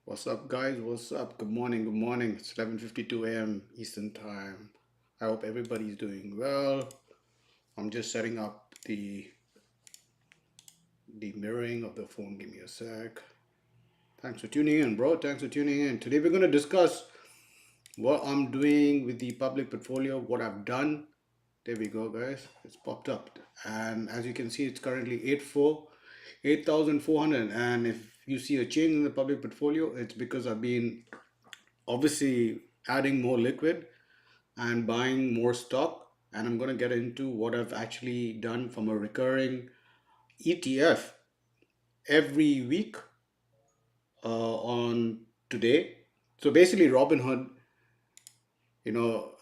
What's up, guys? What's up? Good morning. Good morning. It's 11:52 a.m. Eastern Time. I hope everybody's doing well. I'm just setting up the mirroring of the phone. Give me a sec. Thanks for tuning in, bro. Thanks for tuning in. Today we're gonna discuss what I'm doing with the public portfolio, what I've done. There we go, guys. It's popped up, and as you can see, it's currently 8,400. And if you see a change in the public portfolio, it's because I've been obviously adding more liquid and buying more stock. And I'm going to get into what I've actually done from a recurring ETF every week on today. So basically, Robinhood,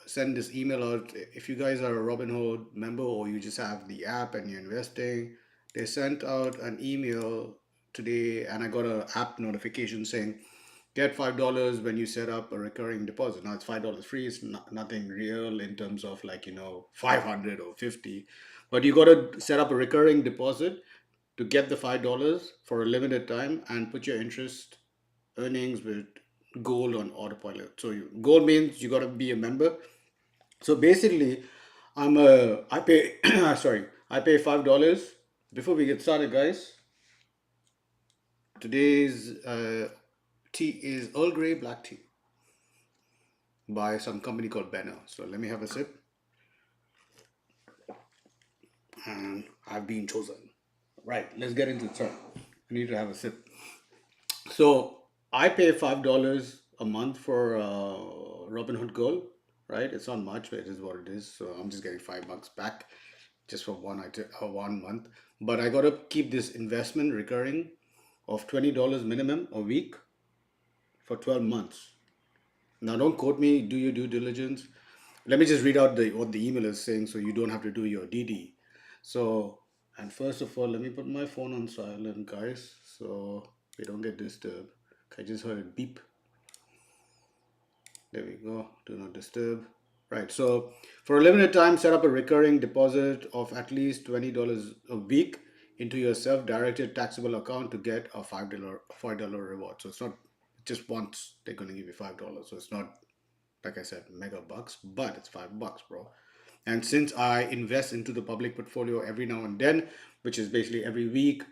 send this email out. If you guys are a Robinhood member or you just have the app and you're investing, they sent out an email today, and I got an app notification saying get $5 when you set up a recurring deposit. Now it's $5 free. It's nothing real in terms of 500 or 50, but you got to set up a recurring deposit to get the $5 for a limited time and put your interest earnings with gold on autopilot. So gold means you got to be a member. So basically, I pay sorry, I pay $5. Before we get started, guys, today's tea is Earl Grey black tea by some company called Benno. So let me have a sip. And I've been chosen. Right, let's get into it, sir. I need to have a sip. So I pay $5 a month for Robinhood Gold, right? It's not much, but it is what it is. So I'm just getting $5 back just for one month. But I gotta keep this investment recurring of $20 minimum a week for 12 months. Now, don't quote me. Do your due diligence. Let me just read out what the email is saying, so you don't have to do your DD. So, and first of all, let me put my phone on silent, guys, so we don't get disturbed. I just heard it beep. There we go. Do not disturb. Right. So, for a limited time, set up a recurring deposit of at least $20 a week into your self-directed taxable account to get a $5 reward. So it's not just once they're going to give you $5. So it's not, like I said, mega bucks, but it's $5, bro. And since I invest into the public portfolio every now and then, which is basically every week,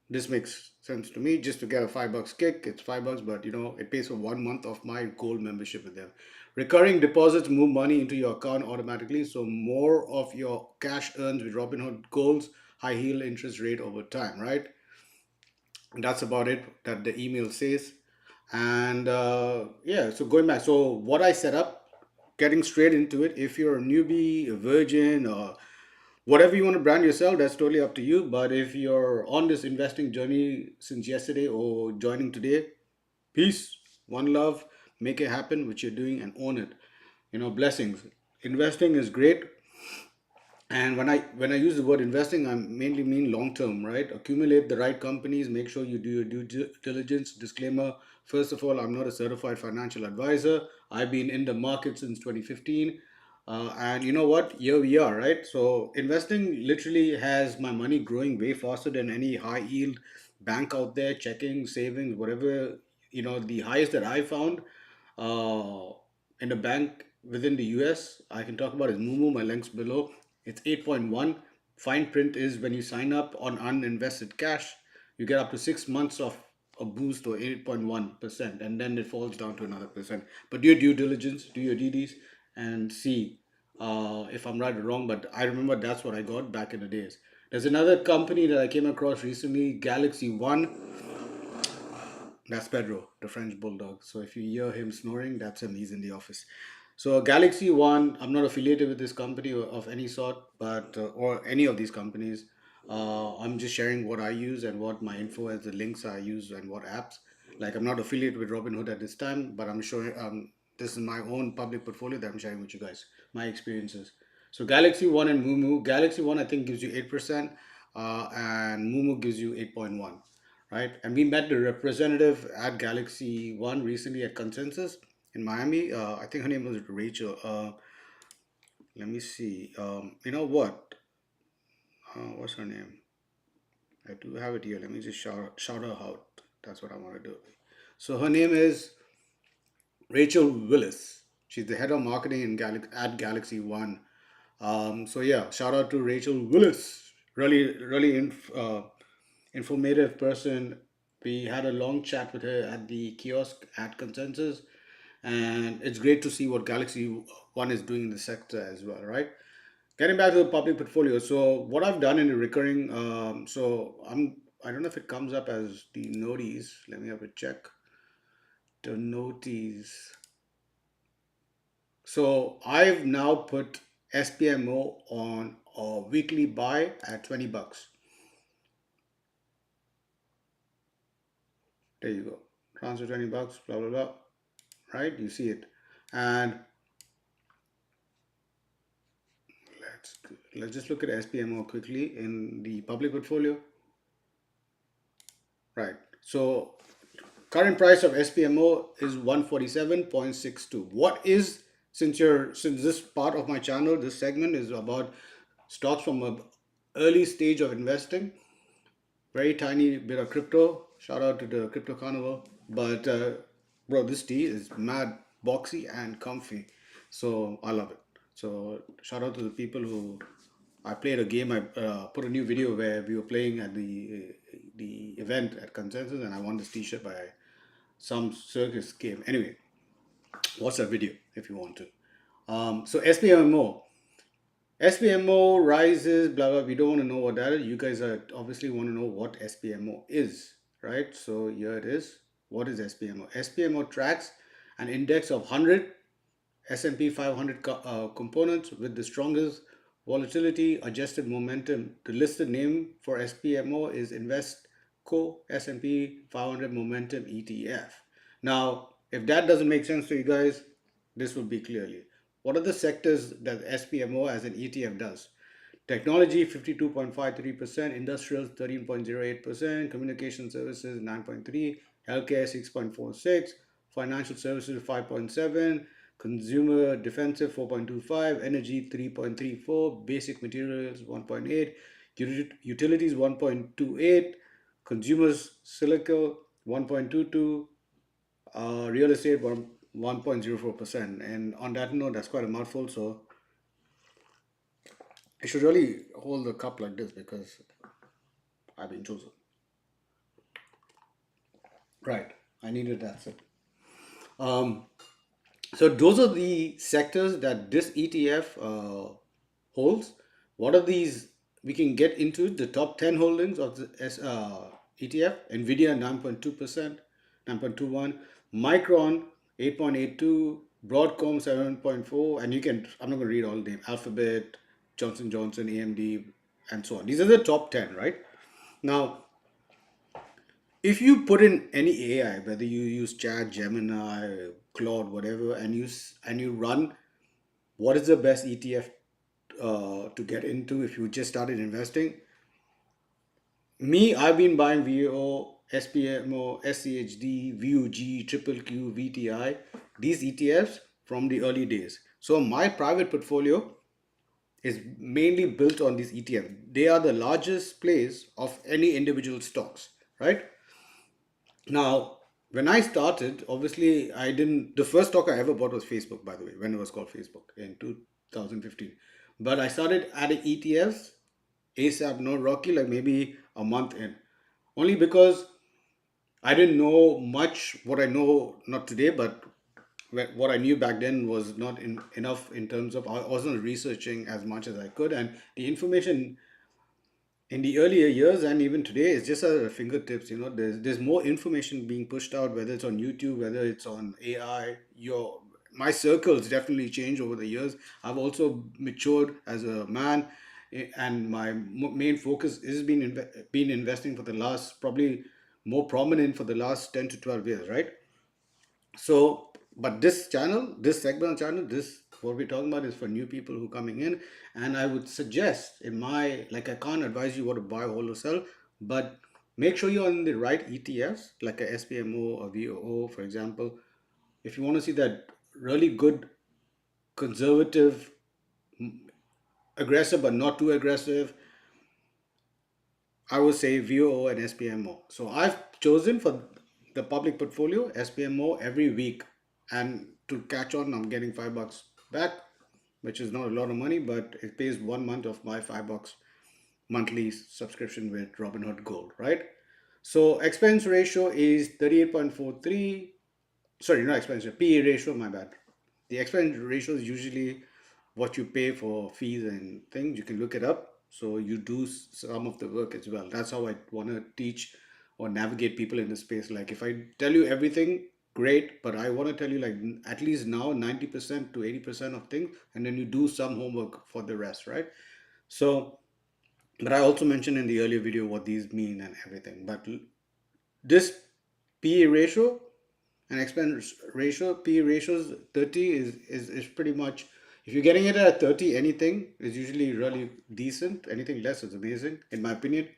this makes sense to me. Just to get a $5 kick, it's $5, but it pays for 1 month of my gold membership with them. Recurring deposits move money into your account automatically, so more of your cash earns with Robinhood Gold's high yield interest rate over time, right? That's about it that the email says. And yeah, so going back, so what I set up, getting straight into it, if you're a newbie, a virgin, or whatever you want to brand yourself, that's totally up to you. But if you're on this investing journey since yesterday or joining today, peace, one love, make it happen, which you're doing, and own it. Blessings. Investing is great, and when I use the word investing, I mainly mean long term, right? Accumulate the right companies, make sure you do your due diligence. Disclaimer: first of all, I'm not a certified financial advisor. I've been in the market since 2015, and you know what? Here we are, right? So investing literally has my money growing way faster than any high yield bank out there, checking, savings, whatever. The highest that I found uh, in a bank within the US, I can talk about is Mumu, my links below. It's 8.1. Fine print is when you sign up on uninvested cash, you get up to 6 months of a boost or 8.1%, and then it falls down to another percent. But do your due diligence, do your DDs, and see if I'm right or wrong. But I remember that's what I got back in the days. There's another company that I came across recently, Galaxy One. That's Pedro, the French bulldog. So if you hear him snoring, that's him. He's in the office. So Galaxy One, I'm not affiliated with this company of any sort, but or any of these companies. I'm just sharing what I use and what my info as the links I use and what apps. Like I'm not affiliated with Robinhood at this time, but I'm sure this is my own public portfolio that I'm sharing with you guys, my experiences. So Galaxy One and Mumu. Galaxy One I think gives you 8%, and Mumu gives you 8.1, right? And we met the representative at Galaxy One recently at Consensus in Miami. I think her name was Rachel. Let me see. You know what? What's her name? I do have it here. Let me just shout her out. That's what I want to do. So her name is Rachel Willis. She's the head of marketing at Galaxy One. So yeah, shout out to Rachel Willis. Really informative person. We had a long chat with her at the kiosk at Consensus, and it's great to see what Galaxy One is doing in the sector as well, right? Getting back to the public portfolio. So what I've done in the recurring, I don't know if it comes up as the noties. Let me have a check. The noties. So I've now put SPMO on a weekly buy at 20 bucks. There you go. Transfer 20 bucks, blah, blah, blah. Right? You see it. And let's let's just look at SPMO quickly in the public portfolio. Right. So current price of SPMO is 147.62. What is, since this part of my channel, this segment is about stocks from a early stage of investing, very tiny bit of crypto. Shout out to the crypto carnival. But bro, this tea is mad boxy and comfy. So I love it. So shout out to the people who I played a game. I put a new video where we were playing at the event at Consensus, and I won this T-shirt by some circus game. Anyway, watch that video if you want to. So SPMO. SPMO rises, blah blah. We don't want to know what that is. You guys are obviously want to know what SPMO is, right? So here it is. What is SPMO? SPMO tracks an index of 100 S&P 500 components with the strongest volatility adjusted momentum. The listed name for SPMO is Investco S&P 500 Momentum ETF. Now, if that doesn't make sense to you guys, this would be clearly. What are the sectors that SPMO as an ETF does? Technology 52.53%, industrials 13.08%, communication services 9.3, healthcare 6.46, financial services 5.7, consumer defensive 4.25, energy 3.34, basic materials 1.8, utilities 1.28, consumers silico 1.22, real estate 1.04%. And on that note, that's quite a mouthful, so I should really hold the cup like this because I've been chosen. Right. I needed that. Um, so those are the sectors that this ETF holds. What are these? We can get into the top 10 holdings of the ETF. Nvidia 9.2%, 9.21, Micron 8.82, Broadcom 7.4, and you can, I'm not going to read all of them, Alphabet, Johnson Johnson, AMD, and so on. These are the top 10, right? Now, if you put in any AI, whether you use Chat, Gemini, Claude, whatever, and you run what is the best ETF to get into if you just started investing, I've been buying VO, SPMO, SCHD, VUG, Triple Q, VTI, these ETFs from the early days. So my private portfolio is mainly built on these ETFs. They are the largest plays of any individual stocks, right? Now, when I started, obviously, I didn't. The first stock I ever bought was Facebook, by the way, when it was called Facebook in 2015. But I started adding ETFs ASAP, no Rocky, like maybe a month in. Only because I didn't know much what I know, not today, but what I knew back then was not enough in terms of I wasn't researching as much as I could. And the information in the earlier years and even today it's just at our fingertips. There's more information being pushed out, whether it's on YouTube, whether it's on AI. Your My circles definitely changed over the years. I've also matured as a man, and my main focus is been investing for the last, probably more prominent for the last 10 to 12 years, right? So, but this channel, this segment of channel, this what we're talking about is for new people who coming in. And I would suggest, like, I can't advise you what to buy, hold, or sell, but make sure you're on the right ETFs, like a SPMO or VOO, for example. If you want to see that really good, conservative, aggressive but not too aggressive, I would say VOO and SPMO. So I've chosen for the public portfolio, SPMO, every week. And to catch on, I'm getting $5 back, which is not a lot of money, but it pays 1 month of my $5 monthly subscription with Robinhood Gold, right? So expense ratio is 38.43. Sorry, not expense ratio, PE ratio, my bad. The expense ratio is usually what you pay for fees and things. You can look it up. So you do some of the work as well. That's how I want to teach or navigate people in the space. Like if I tell you everything, great, but I want to tell you like at least now 90% to 80% of things, and then you do some homework for the rest, right? So, but I also mentioned in the earlier video what these mean and everything. But this PE ratio and expense ratio, PE ratios 30 is pretty much, if you're getting it at 30, anything is usually really decent. Anything less is amazing, in my opinion.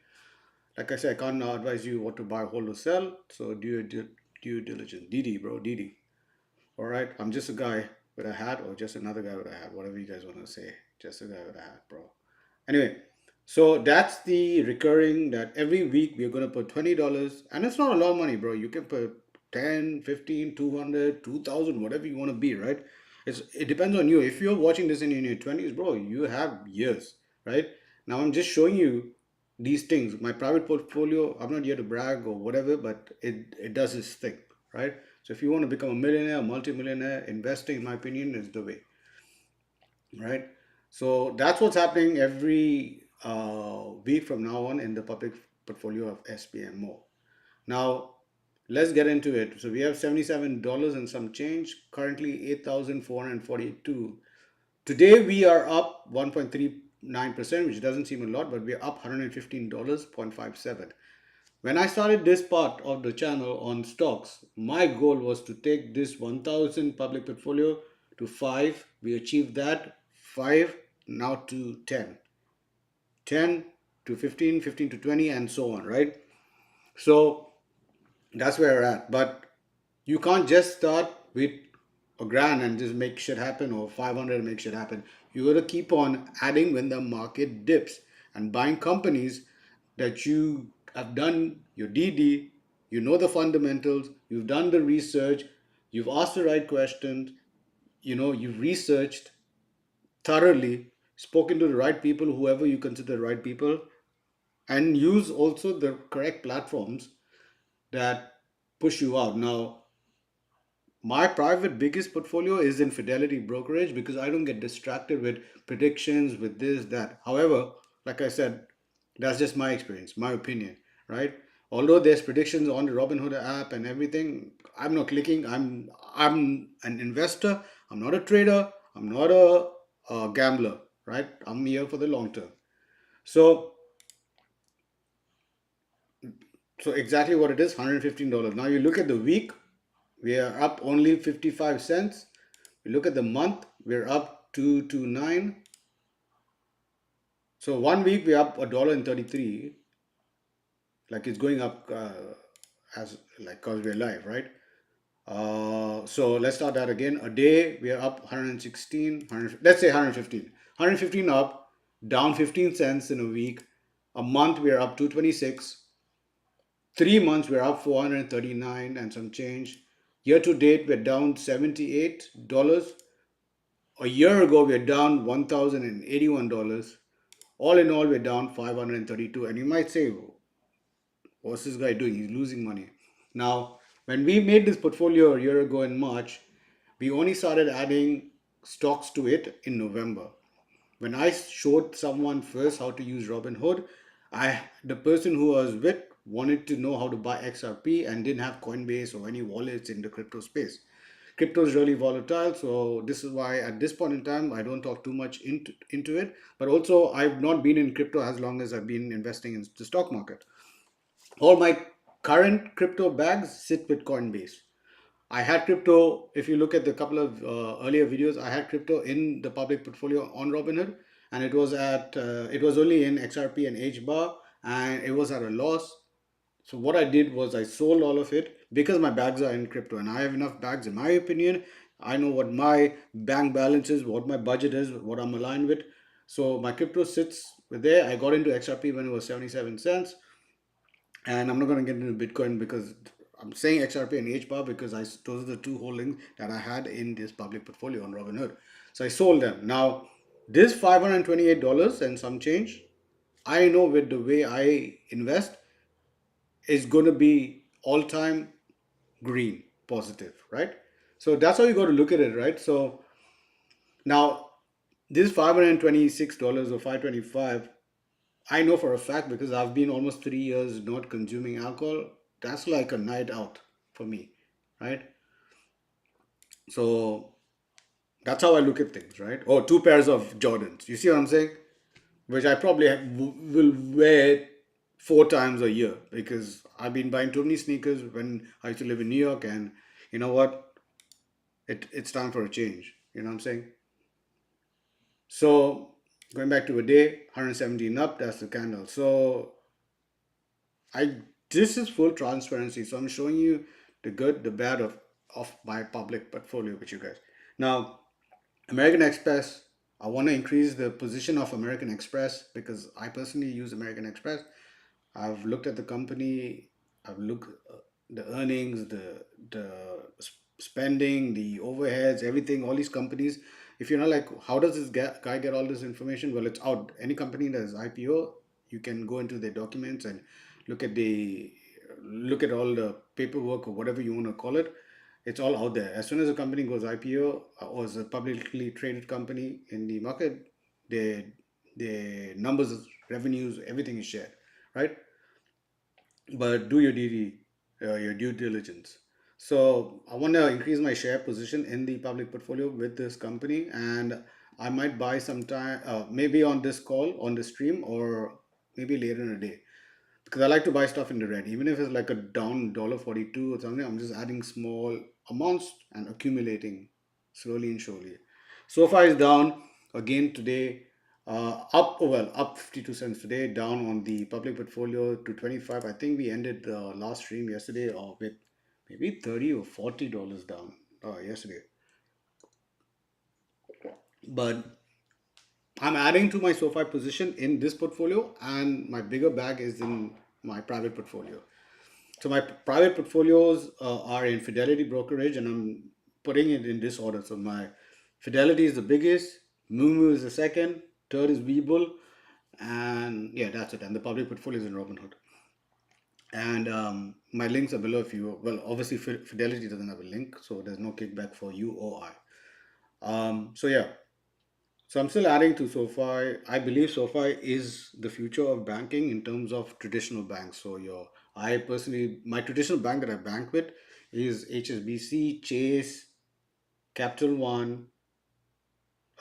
Like I said, I can't advise you what to buy, hold, or sell. So due diligence. DD, bro, DD. All right, I'm just a guy with a hat, or just another guy with a hat, whatever you guys want to say. Just a guy with a hat, bro. Anyway, so that's the recurring that every week we're going to put $20. And it's not a lot of money, bro. You can put 10, 15, 200, 2,000, whatever you want to be, right? It depends on you. If you're watching this in your 20s, bro, you have years, right? Now I'm just showing you these things. My private portfolio, I'm not here to brag or whatever, but it does its thing, right? So if you want to become a millionaire, multi-millionaire, investing, in my opinion, is the way, right? So that's what's happening every week from now on in the public portfolio of SPMO. Now, let's get into it. So we have $77 and some change, currently 8,442. Today we are up 1.39%, which doesn't seem a lot, but we're up $115.57. When I started this part of the channel on stocks, my goal was to take this 1000 public portfolio to 5. We achieved that. 5 now to 10. 10 to 15, 15 to 20, and so on, right? So that's where we're at. But you can't just start with a grand and just make shit happen, or 500 and make shit happen. You got to keep on adding when the market dips and buying companies that you have done your DD, you know the fundamentals, you've done the research, you've asked the right questions, you've researched thoroughly, spoken to the right people, whoever you consider the right people, and use also the correct platforms that push you out. Now, my private biggest portfolio is in Fidelity Brokerage because I don't get distracted with predictions, with this, that. However, like I said, that's just my experience, my opinion, right? Although there's predictions on the Robinhood app and everything, I'm not clicking. I'm an investor. I'm not a trader. I'm not a gambler, right? I'm here for the long term. So so exactly what it is, $115. Now you look at the week, we are up only 55 cents. We look at the month, we're up 229. So 1 week we're up $1.33. Like it's going up as like cause we're live, right? So let's start that again. A day we are up 116, 100, let's say 115. 115 up, down 15 cents in a week. A month we're up 226. 3 months we're up 439 and some change. Year to date we're down $78. A year ago we're down $1,081. All in all we're down 532. And you might say, what's this guy doing? He's losing money. Now, when we made this portfolio a year ago in March, we only started adding stocks to it in November. When I showed someone first how to use Robinhood, the person who was with wanted to know how to buy XRP and didn't have Coinbase or any wallets in the crypto space. Crypto is really volatile, so this is why at this point in time I don't talk too much into it. But also, I've not been in crypto as long as I've been investing in the stock market. All my current crypto bags sit with Coinbase. I had crypto, if you look at the couple of earlier videos, I had crypto in the public portfolio on Robinhood, and it was only in XRP and HBAR, and it was at a loss. So what I did was I sold all of it because my bags are in crypto and I have enough bags in my opinion. I know what my bank balance is, what my budget is, what I'm aligned with. So my crypto sits there. I got into XRP when it was 77 cents, and I'm not going to get into Bitcoin because I'm saying XRP and HBAR because those are the two holdings that I had in this public portfolio on Robinhood. So I sold them. Now, this $528 and some change, I know with the way I invest, is going to be all time green, positive, right? So that's how you got to look at it, right? So now, this $526 or 525, I know for a fact because I've been almost 3 years not consuming alcohol. That's like a night out for me, right? So that's how I look at things, right? Or two pairs of Jordans. You see what I'm saying? Which I probably will wear 4 times a year because I've been buying too many sneakers when I used to live in New York, and you know what? It's time for a change. You know what I'm saying? So going back to a day, 117 up, that's the candle. So I this is full transparency. So I'm showing you the good, the bad of my public portfolio with you guys. Now, American Express, I want to increase the position of American Express because I personally use American Express. I've looked at the company. I've looked the earnings, the spending, the overheads, everything. All these companies. If you're not like, how does this guy get all this information? Well, it's out. Any company that is IPO, you can go into their documents and look at the look at all the paperwork or whatever you want to call it. It's all out there. As soon as a company goes IPO or is a publicly traded company in the market, their numbers, revenues, everything is shared, right? But do your due diligence. So I want to increase my share position in the public portfolio with this company, and I might buy sometime, maybe on this call, on the stream, or maybe later in the day because I like to buy stuff in the red, even if it's like a down $1.42 or something. I'm just adding small amounts and accumulating slowly and surely. So far, is down again today. Up, oh well, up 52 cents today, down on the public portfolio to 25. I think we ended the last stream yesterday with maybe 30 or $40 down yesterday. But I'm adding to my SoFi position in this portfolio, and my bigger bag is in my private portfolio. So my private portfolios are in Fidelity Brokerage, and I'm putting it in this order. So my Fidelity is the biggest, Mumu is the second, third is Webull, and yeah, that's it. And the public portfolio is in Robinhood. And my links are below if you, well, obviously Fidelity doesn't have a link, so there's no kickback for you or I. So yeah, so I'm still adding to SoFi. I believe SoFi is the future of banking in terms of traditional banks. So I personally, my traditional bank that I bank with is HSBC, Chase, Capital One,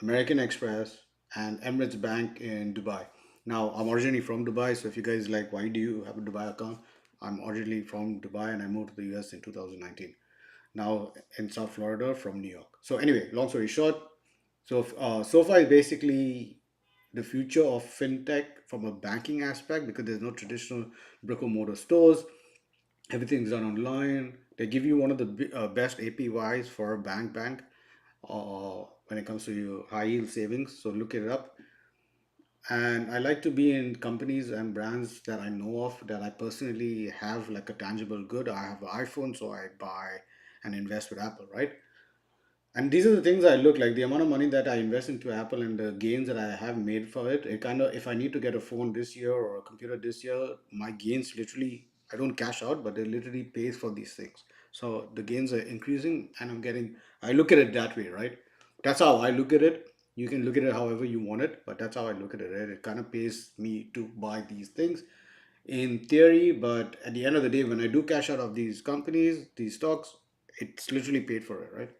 American Express, and Emirates Bank in Dubai. Now, I'm originally from Dubai, so if you guys like, why do you have a Dubai account? I'm originally from Dubai and I moved to the US in 2019. Now in South Florida from New York. So anyway, long story short, so SoFi is basically the future of fintech from a banking aspect because there's no traditional brick and mortar stores. Everything's done online. They give you one of the best APYs for a bank when it comes to your high yield savings. So look it up. And I like to be in companies and brands that I know of that I personally have like a tangible good. I have an iPhone, so I buy and invest with Apple, right? And these are the things I look like the amount of money that I invest into Apple and the gains that I have made for it. It kind of, if I need to get a phone this year or a computer this year, my gains literally, I don't cash out, but they literally pays for these things. So the gains are increasing and I look at it that way, right? That's how I look at it. You can look at it however you want it, but that's how I look at it, right? It kind of pays me to buy these things in theory, but at the end of the day, when I do cash out of these companies, these stocks, it's literally paid for it, right?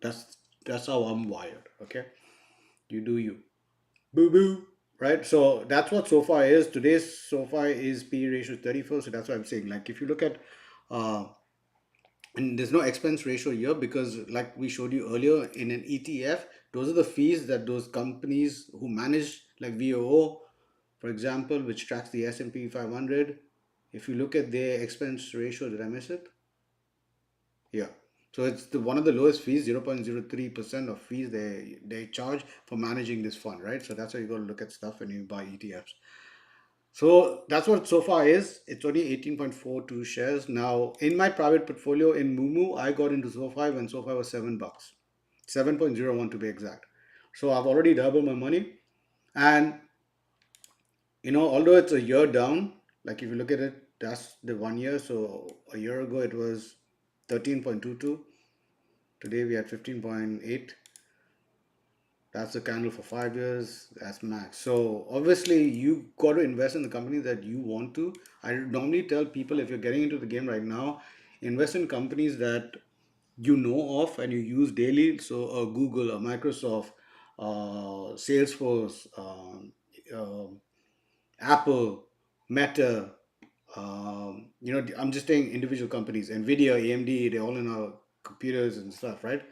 That's that's how I'm wired. Okay, you do you. Boo boo. Right. So that's what SoFi is. Today's SoFi is P ratio 34. So that's what I'm saying. Like if you look at, uh, and there's no expense ratio here because like we showed you earlier in an ETF, those are the fees that those companies who manage like VOO, for example, which tracks the S&P 500. If you look at their expense ratio, did I miss it? Yeah. So it's one of the lowest fees, 0.03% of fees they charge for managing this fund, right? So that's how you got to look at stuff when you buy ETFs. So that's what SOFA is. It's only 18.42 shares. Now, in my private portfolio in Mumu, I got into SOFA when SOFA was $7, 7.01 to be exact. So I've already doubled my money. And, although it's a year down, like if you look at it, that's the 1 year. So a year ago, it was 13.22. Today, we had 15.8. That's the candle for 5 years. That's max. So obviously, you got to invest in the company that you want to. I normally tell people if you're getting into the game right now, invest in companies that you know of and you use daily. So Google, Microsoft, Salesforce, Apple, Meta. I'm just saying individual companies. Nvidia, AMD, they're all in our computers and stuff, right?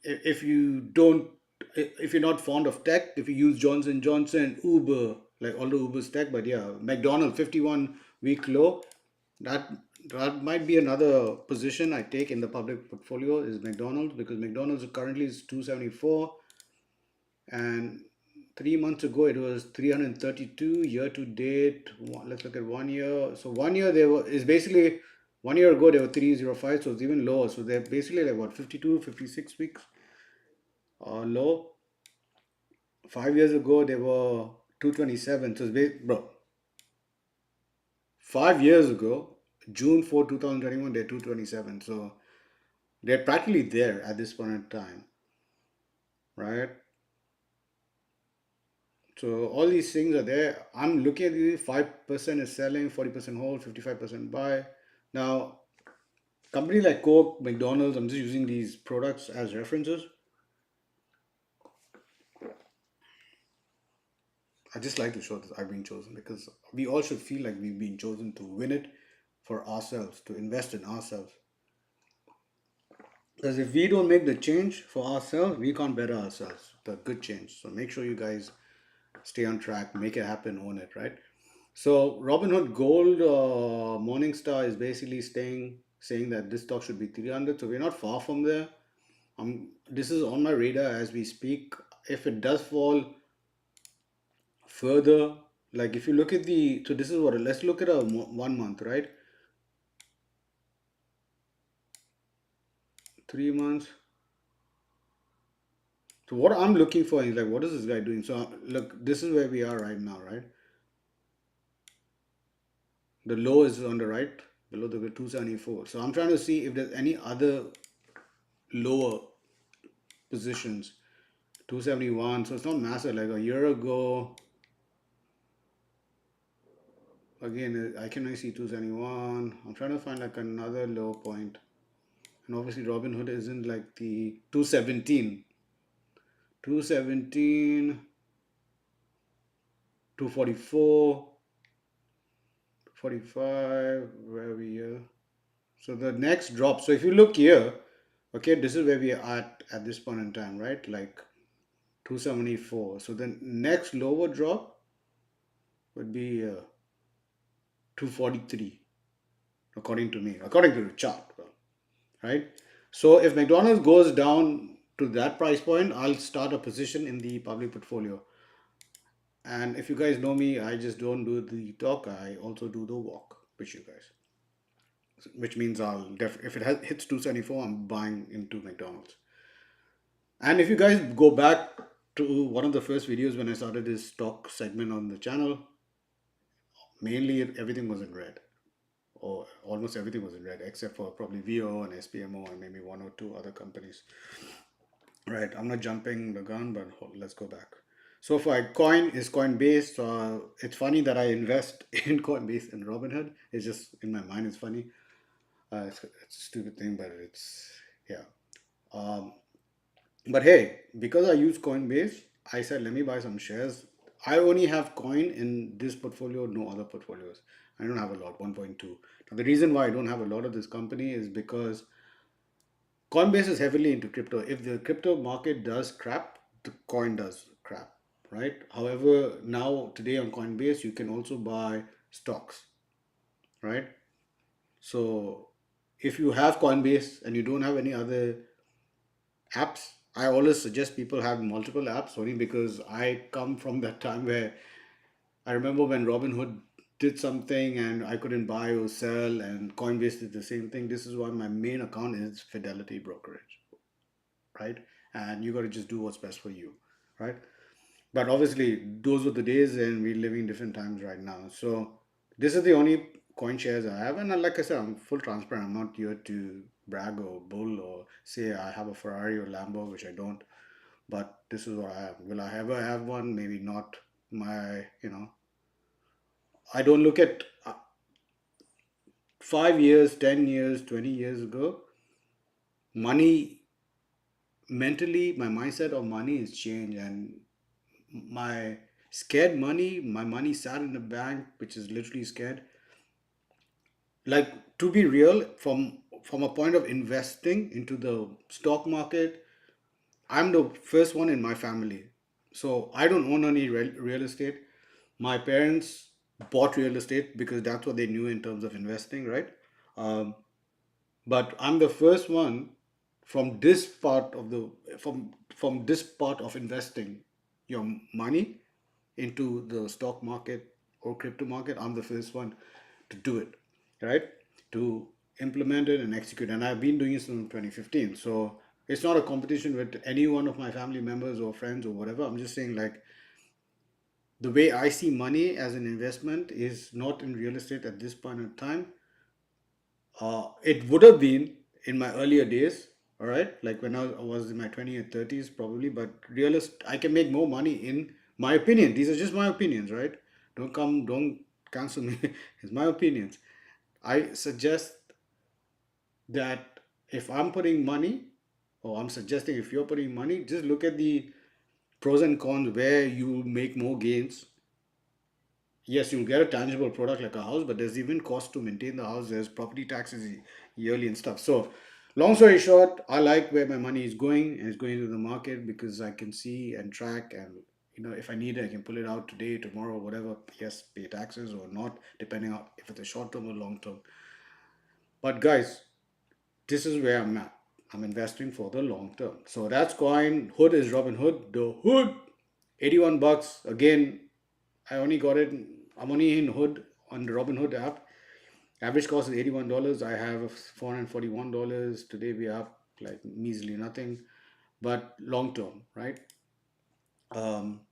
If you don't, if you're not fond of tech, if you use Johnson, Uber, like all the Uber's tech, but yeah, McDonald's 51-week low, that that might be another position I take in the public portfolio is McDonald's, because McDonald's currently is 274, and 3 months ago it was 332. Year to date, let's look at 1 year. So 1 year they were is basically 1 year ago they were 305, so it's even lower. So they're basically like what, 52, 56 weeks low. 5 years ago they were 227. So bro, 5 years ago, June 4, 2021, they're 227. So they're practically there at this point in time, right? So all these things are there. I'm looking at the 5% is selling, 40% hold, 55% buy. Now, company like Coke, McDonald's, I'm just using these products as references. I just like to show that I've been chosen because we all should feel like we've been chosen to win it for ourselves, to invest in ourselves. Because if we don't make the change for ourselves, we can't better ourselves. The good change. So make sure you guys stay on track, make it happen, own it, right? So Robinhood Gold Morningstar is basically saying that this stock should be 300. So we're not far from there. This is on my radar as we speak. If it does fall further, like if you look at so this is what, let's look at a 1 month, right? 3 months. So what I'm looking for is like, what is this guy doing? So look, this is where we are right now, right? The low is on the right, below the 274. So I'm trying to see if there's any other lower positions. 271. So it's not massive. Like a year ago, again, I can only see 271. I'm trying to find like another low point. And obviously, Robinhood isn't like the 217. 217, 244, 45. Where are we here? So the next drop. So if you look here, okay, this is where we are at this point in time, right? Like 274. So the next lower drop would be 243, according to me, according to the chart, right? So if McDonald's goes down to that price point, I'll start a position in the public portfolio. And if you guys know me, I just don't do the talk, I also do the walk with you guys. Which means if it hits 274, I'm buying into McDonald's. And if you guys go back to one of the first videos when I started this stock segment on the channel, mainly everything was in red, or almost everything was in red, except for probably VO and SPMO and maybe one or two other companies. Right, I'm not jumping the gun, but let's go back. So for coin is Coinbase. It's funny that I invest in Coinbase and Robinhood. It's just in my mind. It's funny. It's a stupid thing, but it's yeah. Um, but hey, because I use Coinbase, I said let me buy some shares. I only have coin in this portfolio, no other portfolios. I don't have a lot, 1.2. Now, the reason why I don't have a lot of this company is because Coinbase is heavily into crypto. If the crypto market does crap, the coin does crap, right? However, now today on Coinbase, you can also buy stocks, right? So if you have Coinbase and you don't have any other apps, I always suggest people have multiple apps only because I come from that time where I remember when Robinhood did something and I couldn't buy or sell, and Coinbase did the same thing. This is why my main account is Fidelity Brokerage, right? And you got to just do what's best for you, right? But obviously, those were the days, and we're living different times right now. So this is the only coin shares I have, and like I said, I'm full transparent. I'm not here to brag or bull or say I have a Ferrari or Lambo, which I don't. But this is what I have. Will I ever have one? Maybe not. My, I don't look at 5 years, 10 years, 20 years ago. Money mentally, my mindset of money has changed, and my scared money, my money sat in the bank, which is literally scared. Like, to be real, from a point of investing into the stock market, I'm the first one in my family. So I don't own any real estate. My parents bought real estate because that's what they knew in terms of investing, right? Um, but I'm the first one from this part of the from this part of investing your money into the stock market or crypto market. I'm the first one to do it, right? To implement it and execute. And I've been doing it since 2015. So it's not a competition with any one of my family members or friends or whatever. I'm just saying, like, the way I see money as an investment is not in real estate at this point in time. It would have been in my earlier days, all right, like when I was in my 20s and 30s, probably. But I can make more money in my opinion. These are just my opinions, right? Don't cancel me. It's my opinions. I suggest that if I'm putting money, or I'm suggesting if you're putting money, just look at the pros and cons where you make more gains. Yes, you'll get a tangible product like a house, but there's even cost to maintain the house. There's property taxes yearly and stuff. So, long story short, I like where my money is going, and it's going to the market because I can see and track, and if I need it, I can pull it out today, tomorrow, whatever. Yes, pay taxes or not, depending on if it's a short term or long term. But guys, this is where I'm at. I'm investing for the long term. So that's coin. Hood is Robinhood. The Hood, 81 bucks. Again, I only got it. I'm only in Hood on the Robinhood app. Average cost is $81. I have $441. Today we have like measly nothing, but long term, right? Um,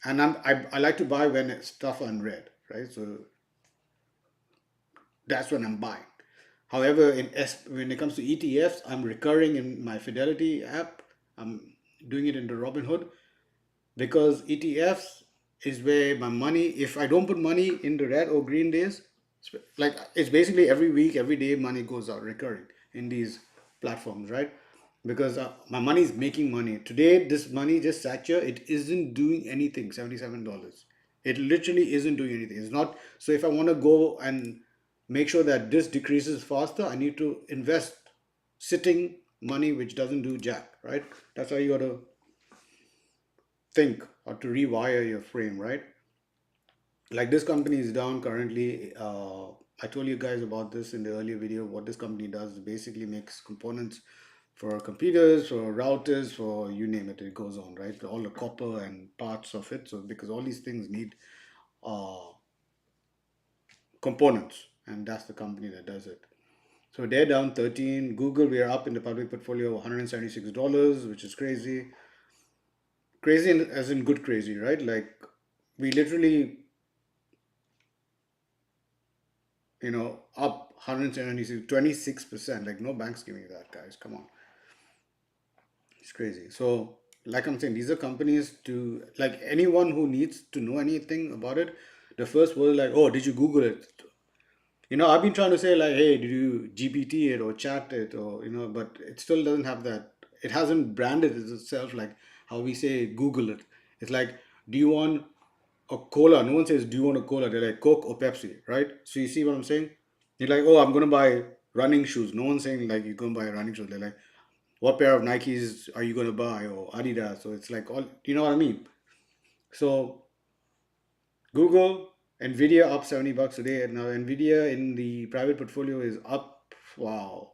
and I like to buy when it's stuff unread, right? So that's when I'm buying. However, when it comes to ETFs, I'm recurring in my Fidelity app. I'm doing it in the Robinhood because ETFs is where my money, if I don't put money in the red or green days, like it's basically every week, every day money goes out recurring in these platforms, right? Because my money is making money. Today, this money just sat here, it isn't doing anything, $77. It literally isn't doing anything. It's not. So if I want to go and make sure that this decreases faster, I need to invest sitting money which doesn't do jack, right? That's how you got to think or to rewire your frame, right? Like this company is down currently. I told you guys about this in the earlier video. What this company does is basically makes components for computers, for routers, for you name it, it goes on, right? All the copper and parts of it. So because all these things need uh, components, and that's the company that does it. So they're down 13. Google, we are up in the public portfolio $176, which is crazy. Crazy as in good crazy, right? Like we literally, up 176, 26%. Like no bank's giving you that, guys. Come on. It's crazy. So, like I'm saying, these are companies to, like, anyone who needs to know anything about it, the first word, like, oh, did you Google it? I've been trying to say, like, hey, did you GPT it or chat it, or, but it still doesn't have that. It hasn't branded itself like how we say Google it. It's like, do you want a cola? No one says, do you want a cola? They're like, Coke or Pepsi, right? So you see what I'm saying? You're like, oh, I'm going to buy running shoes. No one's saying, like, you're going to buy running shoes. They're like, what pair of Nikes are you going to buy, or Adidas? So it's like, all, you know what I mean? So Google, Nvidia up 70 bucks today. Now Nvidia in the private portfolio is up. Wow.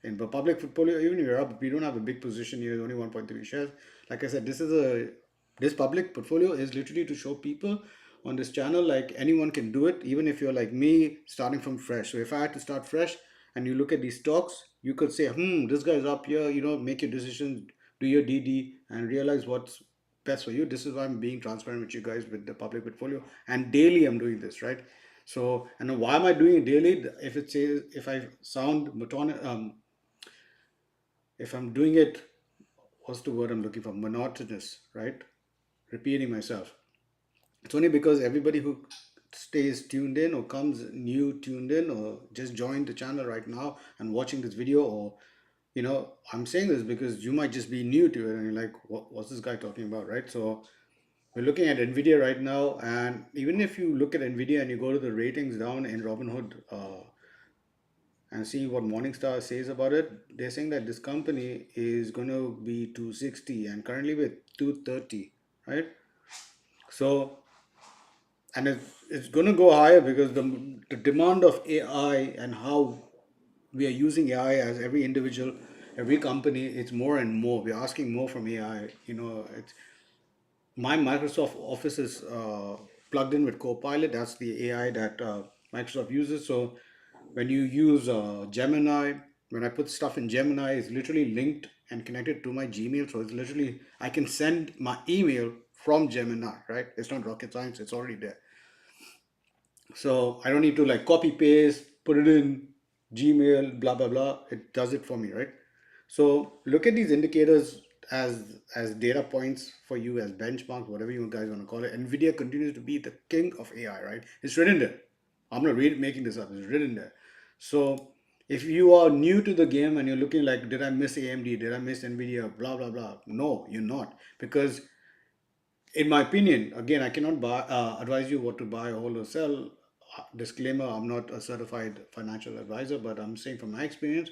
In the public portfolio, even if you're up, we don't have a big position here, only 1.3 shares. Like I said, this public portfolio is literally to show people on this channel, like anyone can do it, even if you're like me starting from fresh. So if I had to start fresh and you look at these stocks, you could say, this guy's up here, make your decisions, do your DD and realize what's best for you. This is why I'm being transparent with you guys with the public portfolio. And daily I'm doing this, right? So, and then why am I doing it daily? If it says, if I sound if I'm doing it, what's the word I'm looking for? Monotonous, right? Repeating myself. It's only because everybody who stays tuned in or comes new tuned in or just joined the channel right now and watching this video, or I'm saying this because you might just be new to it and you're like, what's this guy talking about, right? So we're looking at Nvidia right now, and even if you look at Nvidia and you go to the ratings down in Robinhood and see what Morningstar says about it, they're saying that this company is going to be 260 and currently with 230, right? So, and it's going to go higher because the demand of AI and how we are using AI as every individual, every company, it's more and more. We're asking more from AI. It's my Microsoft Office is plugged in with Copilot. That's the AI that Microsoft uses. So when you use Gemini, when I put stuff in Gemini, it's literally linked and connected to my Gmail. So it's literally, I can send my email from Gemini, right? It's not rocket science, it's already there. So I don't need to like copy paste, put it in Gmail, blah blah blah. It does it for me, right? So look at these indicators as data points for you, as benchmarks, whatever you guys want to call it. Nvidia continues to be the king of AI, right? It's written there. I'm not making this up. It's written there. So if you are new to the game and you're looking like, did I miss AMD? Did I miss Nvidia? Blah blah blah. No, you're not, because in my opinion, again, I cannot advise you what to buy, hold, or sell. Disclaimer: I'm not a certified financial advisor, but I'm saying from my experience,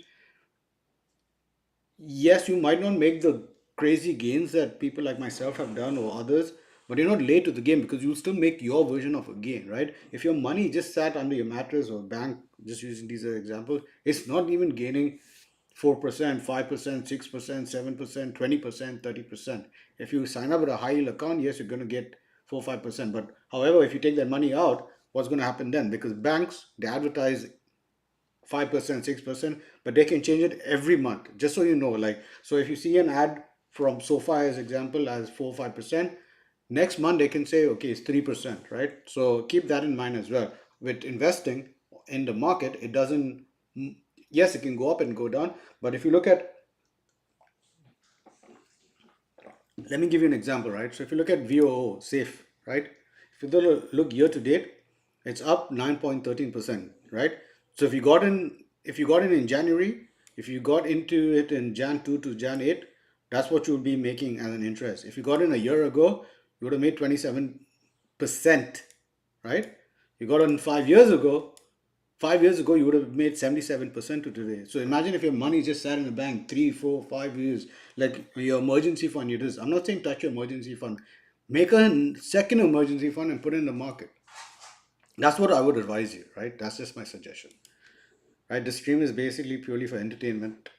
yes, you might not make the crazy gains that people like myself have done or others, but you're not late to the game because you'll still make your version of a gain, right? If your money just sat under your mattress or bank, just using these as examples, it's not even gaining 4%, 5%, 6%, 7%, 20%, 30%. If you sign up with a high yield account, yes, you're going to get 4 5%. But however, if you take that money out, what's going to happen then? Because banks, they advertise 5%, 6%, but they can change it every month. Just so you know, like, so if you see an ad from SoFi as example as 4 5%, next month they can say, okay, it's 3%, right? So keep that in mind as well. With investing in the market, it doesn't, yes, it can go up and go down, but if you look at, let me give you an example, right? So if you look at VOO, safe, right? If you look year to date, it's up 9.13%, right? So if you got in January, if you got into it in Jan 2 to Jan 8, that's what you would be making as an interest. If you got in a year ago, you would have made 27%, right? You got in 5 years ago, 5 years ago you would have made 77% to today. So imagine if your money just sat in the bank 3 4 5 years, like your emergency fund. I'm not saying touch your emergency fund, make a second emergency fund and put it in the market. That's what I would advise you, right? That's just my suggestion, right? The stream is basically purely for entertainment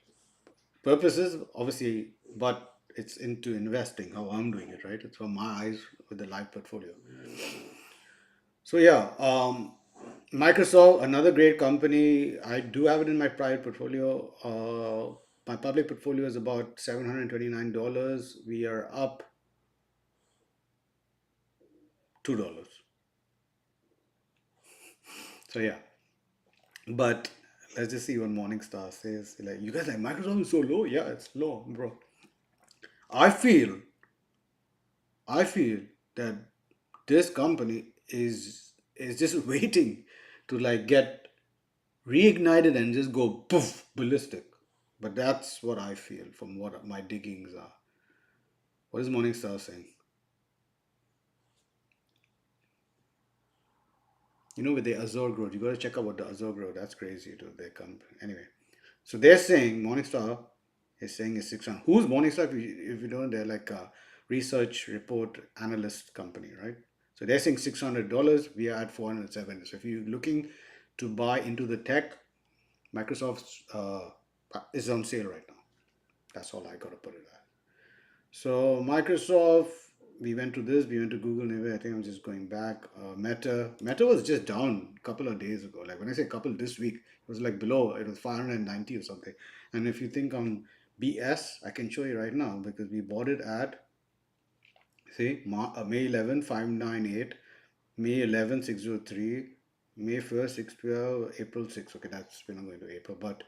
purposes, obviously, but it's into investing, how I'm doing it, right? It's from my eyes with the live portfolio. So yeah, Microsoft, another great company. I do have it in my private portfolio. My public portfolio is about $729. We are up $2. So yeah, but let's just see what Morningstar says. Like, you guys like Microsoft is so low? Yeah, it's low, bro. I feel, I feel that this company is just waiting to like get reignited and just go poof ballistic. But that's what I feel from what my diggings are. What is Morningstar saying? With the Azure growth, you got to check out what the Azure growth. That's crazy to their company. Anyway, so they're saying Morningstar is saying is 600. Who's Morningstar? If you don't, they're like a research report analyst company, right? So they're saying $600. We are at 407. So if you're looking to buy into the tech, Microsoft is on sale right now. That's all I got to put it at. So Microsoft, we went to this, we went to Google. Anyway, I think I'm just going back. Meta was just down a couple of days ago. Like when I say couple, this week it was like below. It was 590 or something. And if you think I'm BS, I can show you right now because we bought it at see May 11 598, May 11 603, May 1st 612, April 6. Okay, that's when I'm going to April. But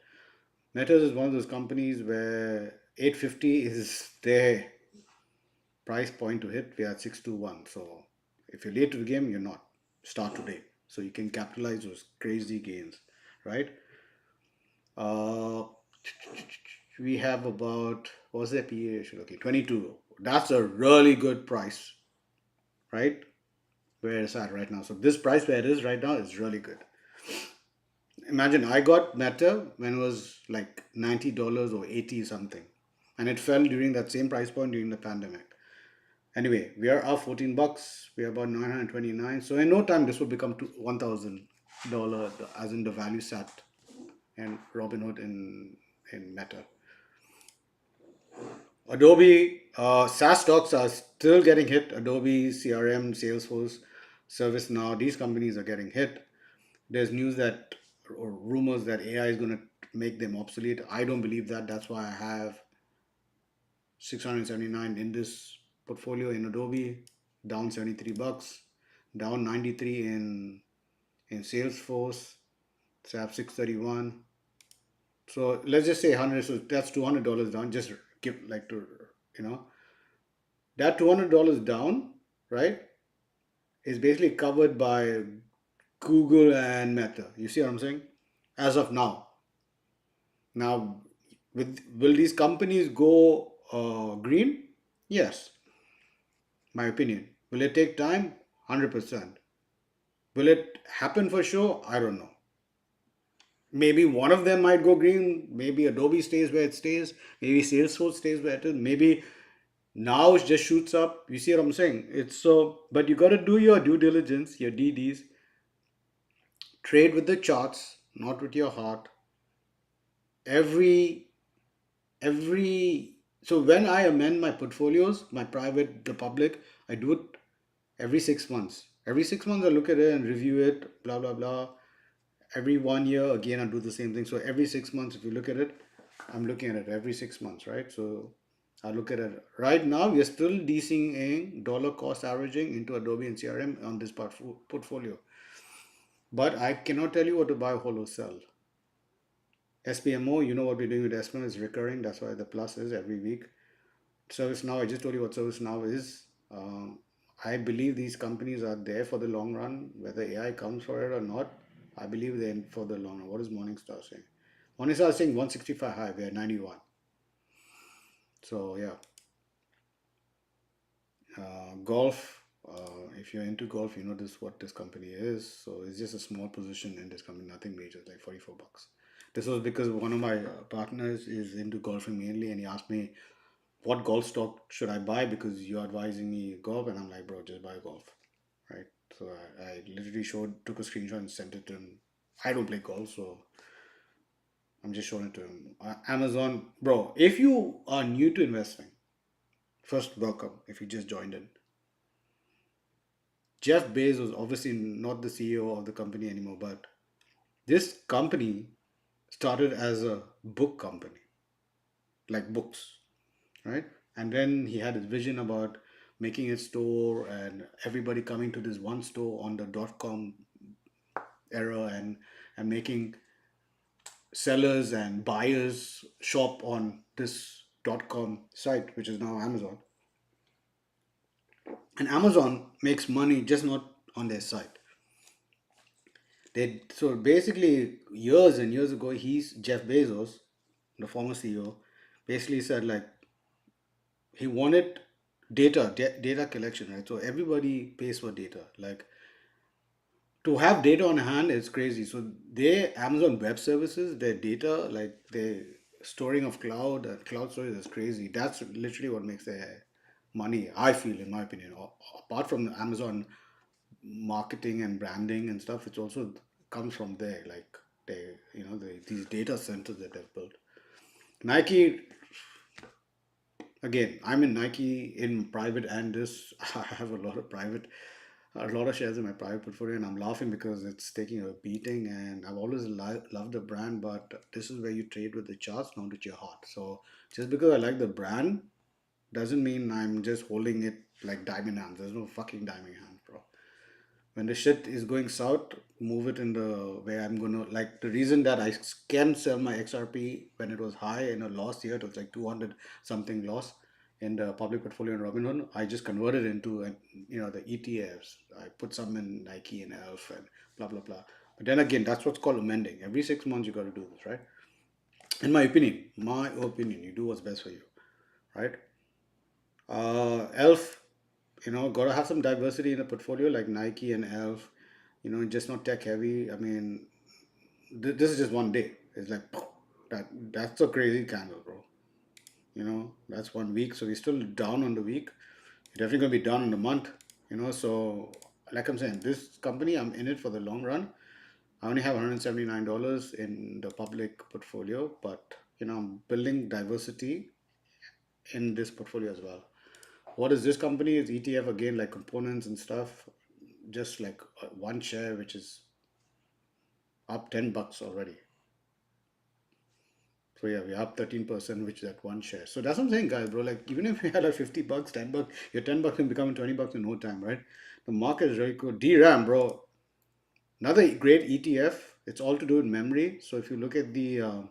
Meta is one of those companies where 850 is their price point to hit. We are at 621. So if you're late to the game, you're not. Start today. So you can capitalize those crazy gains, right? Uh, we have about, what's the PE ratio? Okay, 22. That's a really good price, right? Where it's at right now. So this price where it is right now is really good. Imagine I got Meta when it was like $90 or 80 something. And it fell during that same price point during the pandemic. Anyway, we are up 14 bucks. We are about 929. So in no time, this will become $1,000 as in the value sat and Robinhood in Meta. Adobe, SaaS stocks are still getting hit. Adobe, CRM, Salesforce, ServiceNow, these companies are getting hit. There's news that or rumors that AI is going to make them obsolete. I don't believe that. That's why I have 679 in this portfolio in Adobe, down 73 bucks, down 93 in Salesforce, so I have 631. So let's just say 100, so that's $200 down. Just give like to you know that $200 down, right? Is basically covered by Google and Meta. You see what I'm saying? As of now, now will these companies go green? Yes, my opinion. Will it take time? 100%. Will it happen for sure? I don't know. Maybe one of them might go green. Maybe Adobe stays where it stays. Maybe Salesforce stays where it is. Maybe now it just shoots up. You see what I'm saying? It's so, but you got to do your due diligence, your DDs. Trade with the charts, not with your heart. Every every so when I amend my portfolios, my private, the public, I do it every 6 months. Every 6 months, I look at it and review it. Blah blah blah. Every 1 year, again, I do the same thing. So every 6 months, if you look at it, I'm looking at it every 6 months, right? So I look at it right now. We are still DCing dollar cost averaging into Adobe and CRM on this portfolio, but I cannot tell you what to buy, hold, or sell. SPMO, you know what we're doing with SPMO is recurring. That's why the plus is every week. ServiceNow, I just told you what ServiceNow is. I believe these companies are there for the long run, whether AI comes for it or not. I believe they're in for the long run. What is Morningstar saying? Morningstar is saying 165 high. We're 91. So yeah, golf. If you're into golf, you know this what this company is. So it's just a small position in this company, nothing major, like 44 bucks. This was because one of my partners is into golfing mainly, and he asked me what golf stock should I buy because you're advising me golf, and I'm like, bro, just buy golf, right? So I literally took a screenshot and sent it to him. I don't play golf, so I'm just showing it to him. Amazon, bro, if you are new to investing, first welcome. If you just joined in, Jeff Bezos, obviously not the CEO of the company anymore, but this company started as a book company, like books, right? And then he had his vision about making a store and everybody coming to this one store on the .com era and making sellers and buyers shop on this .com site, which is now Amazon. And Amazon makes money just not on their site. They so basically years and years ago, he's Jeff Bezos, the former CEO, basically said like he wanted data collection, right? So everybody pays for data. Like to have data on hand is crazy. So they Amazon Web Services, their data, like their storing of cloud storage is crazy. That's literally what makes their money. I feel, in my opinion, apart from Amazon marketing and branding and stuff, it's also comes from there. Like these data centers that they've built. Nike Again, I'm in Nike in private and this. I have a lot of shares in my private portfolio, and I'm laughing because it's taking a beating. And I've always loved the brand, but this is where you trade with the charts, not with your heart. So just because I like the brand doesn't mean I'm just holding it like diamond hands. There's no fucking diamond hands, bro. When the shit is going south, move it in the way I'm gonna like. The reason that I can sell my XRP when it was high in a loss year, it was like 200 something loss in the public portfolio in Robinhood. I just converted into the ETFs. I put some in Nike and Elf and blah blah blah. But then again, that's what's called amending. Every 6 months you got to do this, right? In my opinion, you do what's best for you, right? Elf, gotta have some diversity in a portfolio like Nike and Elf. Just not tech heavy. I mean, this is just one day. It's like that's a crazy candle, bro. That's 1 week, so we're still down on the week. We're definitely gonna be down on the month. So like I'm saying, this company, I'm in it for the long run. I only have $179 in the public portfolio, but I'm building diversity in this portfolio as well. What is this company? Is ETF again, like components and stuff. Just like one share, which is up $10 already. So yeah, we're up 13%, which is that one share. So that's what I'm saying, guys, bro. Like even if we had like $50, $10, your $10 can become $20 in no time, right? The market is very good. DRAM, bro, another great ETF. It's all to do with memory. So if you look at the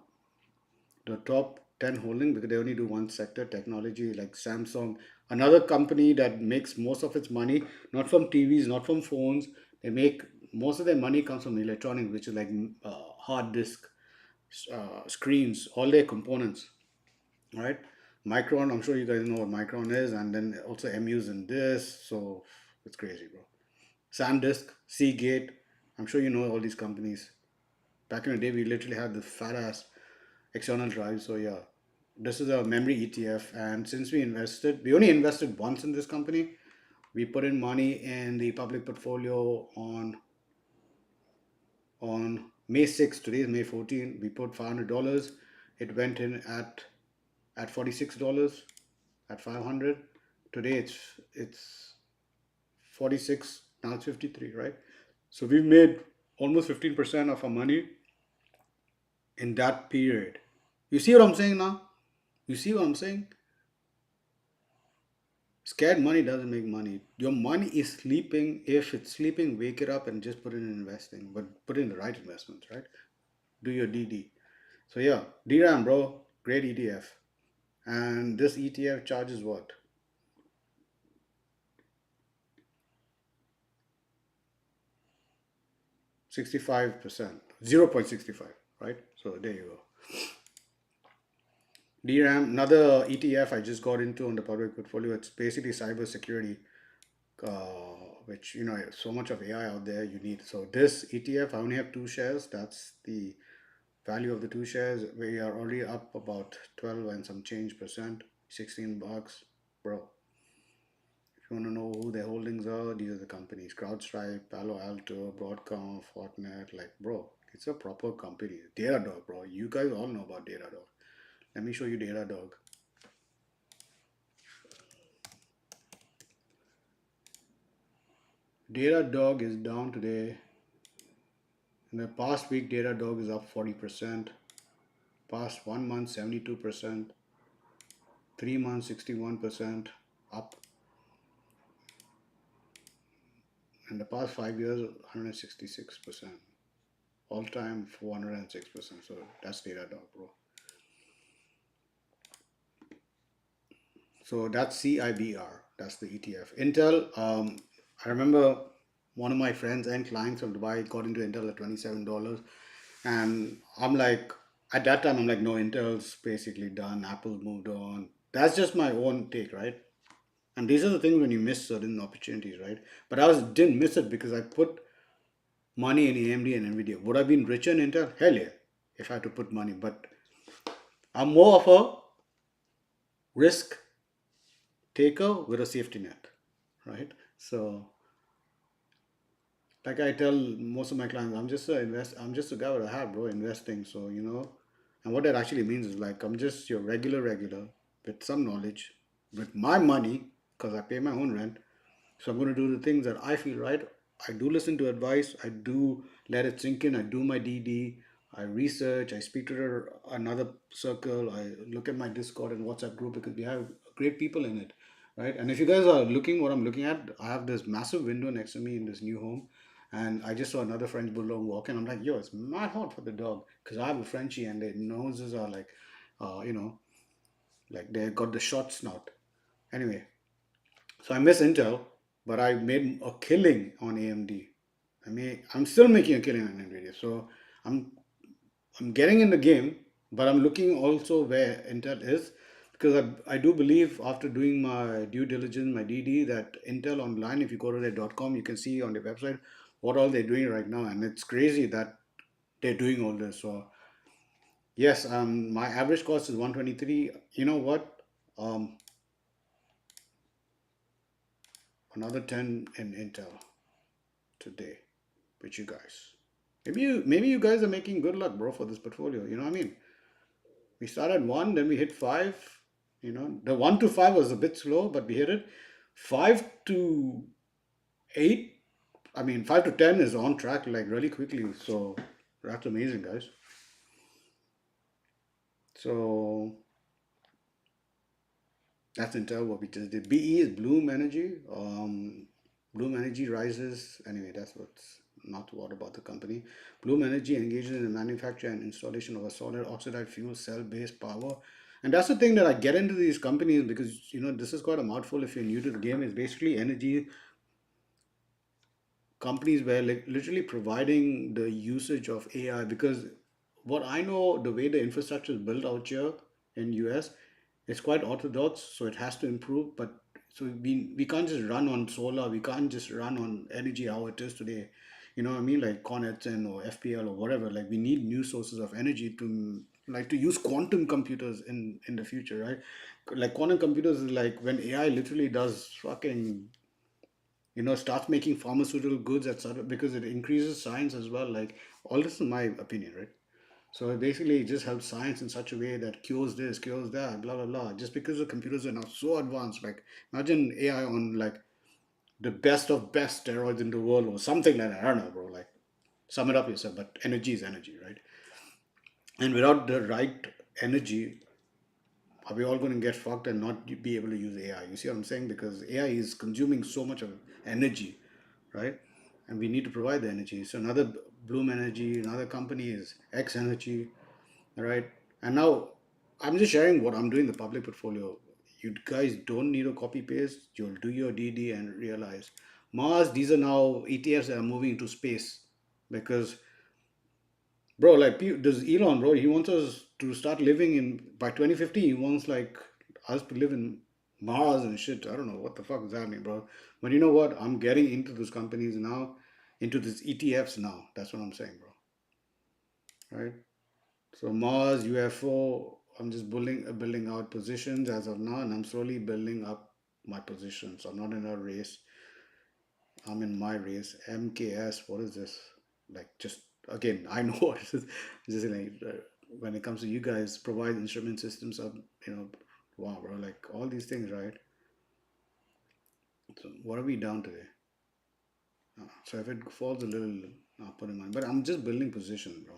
top 10 holding, because they only do one sector, technology, like Samsung, another company that makes most of its money not from TVs, not from phones. They make most of their money comes from electronics, which is like hard disk, screens, all their components, right? Micron, I'm sure you guys know what Micron is, and then also MU's in this, so it's crazy, bro. SanDisk, Seagate, I'm sure you know all these companies. Back in the day, we literally had the fat ass external drive. So yeah, this is a memory ETF, and since we only invested once in this company. We put in money in the public portfolio on May 6th. Today is May 14th. We put $500. It went in at $46 at 500. Today it's 46. Now it's 53, right? So we've made almost 15% of our money in that period. You see what I'm saying now? You see what I'm saying? Scared money doesn't make money. Your money is sleeping. If it's sleeping, wake it up and just put it in investing. But put it in the right investments, right? Do your DD. So yeah, DRAM, bro, great ETF. And this ETF charges what? 65%. 0.65, right? So there you go. DRAM, another ETF I just got into on the public portfolio. It's basically cyber security, which so much of AI out there you need. So this ETF, I only have two shares. That's the value of the two shares. We are already up about 12 and some change percent, $16, bro. If you want to know who their holdings are, these are the companies: CrowdStrike, Palo Alto, Broadcom, Fortinet. Like, bro, it's a proper company. Datadog, bro. You guys all know about Datadog. Let me show you Datadog. Datadog is down today. In the past week, Datadog is up 40%. Past 1 month, 72%. 3 months, 61% up. In the past 5 years, 166%. All time, 406%. So that's Datadog, bro. So that's CIBR. That's the ETF. Intel, I remember one of my friends and clients from Dubai got into Intel at $27. And I'm like, at that time, I'm like, no, Intel's basically done. Apple moved on. That's just my own take, right? And these are the things when you miss certain opportunities, right? But didn't miss it because I put money in AMD and Nvidia. Would I have been richer in Intel? Hell yeah, if I had to put money. But I'm more of a risk taker with a safety net, right? So, like I tell most of my clients, I'm just a guy with a hat, bro, investing. So, and what that actually means is like I'm just your regular with some knowledge. with my money because I pay my own rent. So I'm going to do the things that I feel right. I do listen to advice. I do let it sink in. I do my DD. I research. I speak to another circle. I look at my Discord and WhatsApp group because we have great people in it, right? And if you guys are looking what I'm looking at, I have this massive window next to me in this new home, and I just saw another French bulldog walking. I'm like, yo, it's mad hot for the dog because I have a Frenchie and their noses are like, uh, you know, like they got the short snout. Anyway, so I miss Intel, but I made a killing on AMD. I'm still making a killing on Nvidia. So I'm I'm getting in the game, but I'm looking also where Intel is because I do believe after doing my due diligence, my DD, that Intel online, if you go to their .com, you can see on their website what all they're doing right now, and it's crazy that they're doing all this. So yes, my average cost is 123. You know what? Um, another 10 in Intel today with you guys. Maybe you guys are making good luck, bro, for this portfolio. You know what I mean? We started one, then we hit five. You know, the 1 to 5 was a bit slow, but we hit it. 5 to 8. I mean, 5 to 10 is on track like really quickly. So that's amazing, guys. So that's Intel what we just did. BE is Bloom Energy. Bloom Energy rises. Anyway, that's what's not what about the company. Bloom Energy engages in the manufacture and installation of a solid oxide fuel cell based power. And that's the thing that I get into these companies because this is quite a mouthful if you're new to the game. It's basically energy companies were like literally providing the usage of AI because what I know, the way the infrastructure is built out here in US, it's quite orthodox, so it has to improve. But so we can't just run on solar, we can't just run on energy how it is today. You know what I mean? Like Connection or FPL or whatever. Like we need new sources of energy to use quantum computers in the future, right? Like quantum computers is like when AI literally does fucking starts making pharmaceutical goods, etc., because it increases science as well. Like all this is my opinion, right? So basically it just helps science in such a way that cures this, cures that, blah blah blah, just because the computers are now so advanced. Like imagine AI on like the best of best steroids in the world or something like that. I don't know, bro. Like sum it up yourself, but energy is energy, right? And without the right energy, are we all going to get fucked and not be able to use AI? You see what I'm saying? Because AI is consuming so much of energy, right? And we need to provide the energy. So another Bloom Energy, another company is X Energy, right? And now I'm just sharing what I'm doing in the public portfolio. You guys don't need to copy paste. You'll do your DD and realize Mars. These are now ETFs that are moving into space because bro, like does Elon, bro, he wants us to start living in by 2050. He wants like us to live in Mars and shit. I don't know what the fuck is happening, bro. But you know what? I'm getting into those companies now, into these ETFs now. That's what I'm saying, bro. Right? So Mars, UFO. I'm just building out positions as of now, and I'm slowly building up my positions. I'm not in a race. I'm in my race. MKS, what is this? Like, just again, I know what it is. Just like when it comes to you guys, provide instrument systems of, wow, bro, like all these things, right? So, what are we down today? So, if it falls a little, I'll put in mind. But I'm just building position, bro.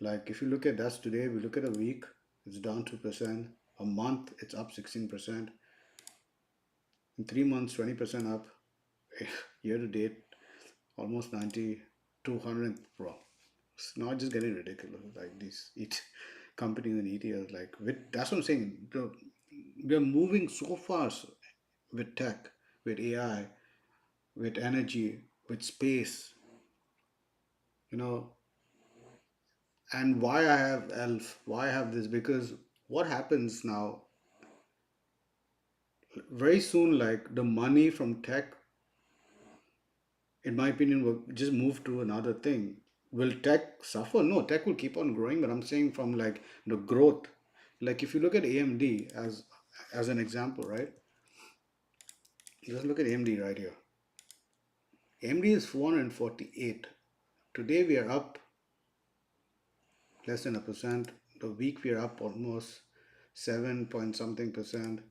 Like, if you look at that's today, we look at a week, it's down 2%. A month, it's up 16%. In 3 months, 20% up. Year to date, almost 90, 200, bro. It's not just getting ridiculous. Like these companies and ETFs, like that's what I'm saying. We're moving so fast with tech, with AI, with energy, with space, you know. And why I have ELF, why I have this, because what happens now, very soon, like the money from tech, in my opinion, will just move to another thing. Will tech suffer? No, tech will keep on growing, but I'm saying from like the growth. Like if you look at AMD as an example, right? Just look at AMD right here. AMD is 448. Today we are up less than a percent. The week we are up almost 7 point something percent.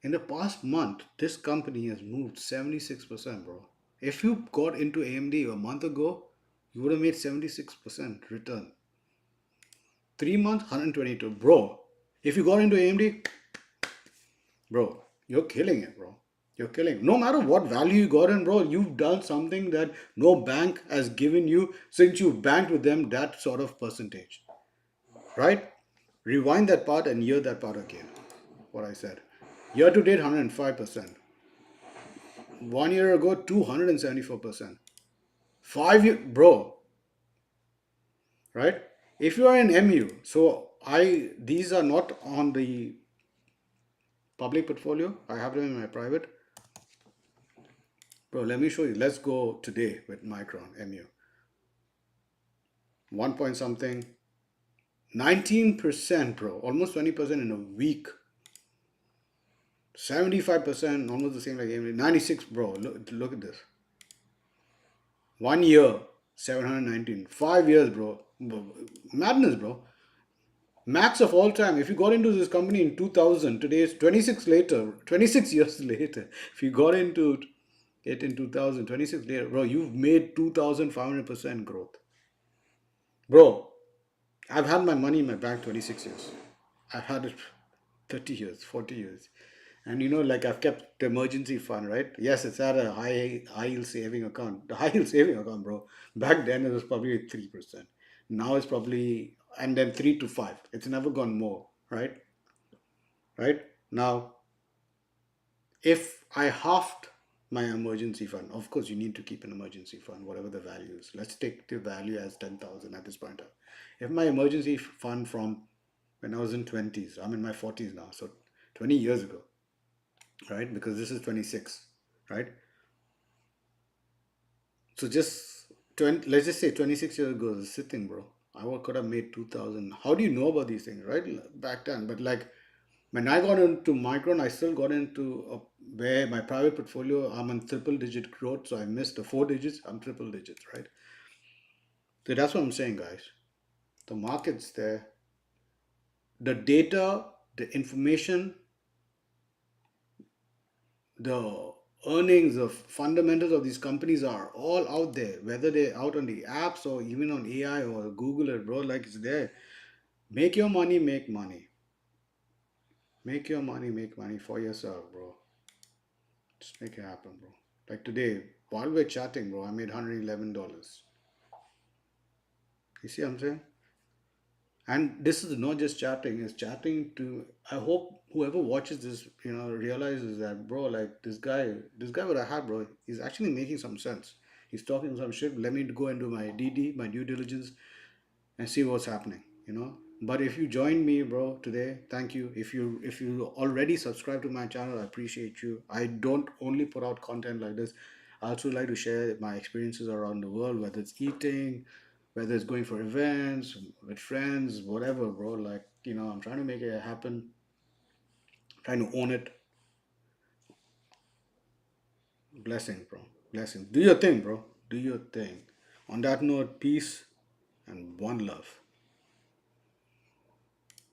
In the past month, this company has moved 76%, bro. If you got into AMD a month ago, you would have made 76% return. 3 months, 122. Bro, if you got into AMD, bro, you're killing it, bro. You're killing it. No matter what value you got in, bro, you've done something that no bank has given you since you banked with them that sort of percentage. Right? Rewind that part and hear that part again. What I said. Year to date, 105%. 1 year ago, 274%. 5 year, bro, right? If you are in MU, so these are not on the public portfolio. I have them in my private. Bro, let me show you. Let's go today with Micron MU. 1 point something, 19%, bro. Almost 20% in a week. 75%, almost the same like AMD. 96, bro. Look at this. 1 year, 719. 5 years, bro. Madness, bro. Max of all time. If you got into this company in 2000, today is 26 years later. If you got into it in 2000, 26 later, bro, you've made 2,500% growth. Bro, I've had my money in my bank 26 years. I've had it 30 years, 40 years. And like I've kept the emergency fund, right? Yes, it's at a high yield saving account. The high yield saving account, bro. Back then it was probably 3%. Now it's probably, and then 3 to 5. It's never gone more, right? Right? Now, if I halved my emergency fund, of course you need to keep an emergency fund, whatever the value is. Let's take the value as 10,000 at this point. If my emergency fund from when I was in 20s, I'm in my 40s now, so 20 years ago, right? Because this is 26, right? So just 20, let's just say 26 years ago, I was sitting, bro. Could have made 2,000. How do you know about these things, right? Back then. But like when I got into Micron, I still got into where my private portfolio, I'm on triple digit growth. So I missed the 4 digits. I'm triple digits, right? So that's what I'm saying, guys. The market's there. The data, the information, the earnings, the fundamentals of these companies are all out there, whether they're out on the apps or even on AI or Google it, bro. Like it's there. Make your money, make money. Make your money, make money for yourself, bro. Just make it happen, bro. Like today, while we're chatting, bro, I made $111. You see what I'm saying? And this is not just chatting, it's chatting to, I hope whoever watches this, realizes that, bro, like this guy what I had, bro, he's actually making some sense. He's talking some shit. Let me go and do my DD, my due diligence, and see what's happening. But if you join me, bro, today, thank you. If you already subscribe to my channel, I appreciate you. I don't only put out content like this. I also like to share my experiences around the world, whether it's eating, whether it's going for events with friends, whatever, bro. Like, I'm trying to make it happen, trying to own it. Blessing, bro. Blessing. Do your thing, bro. Do your thing. On that note, peace and one love.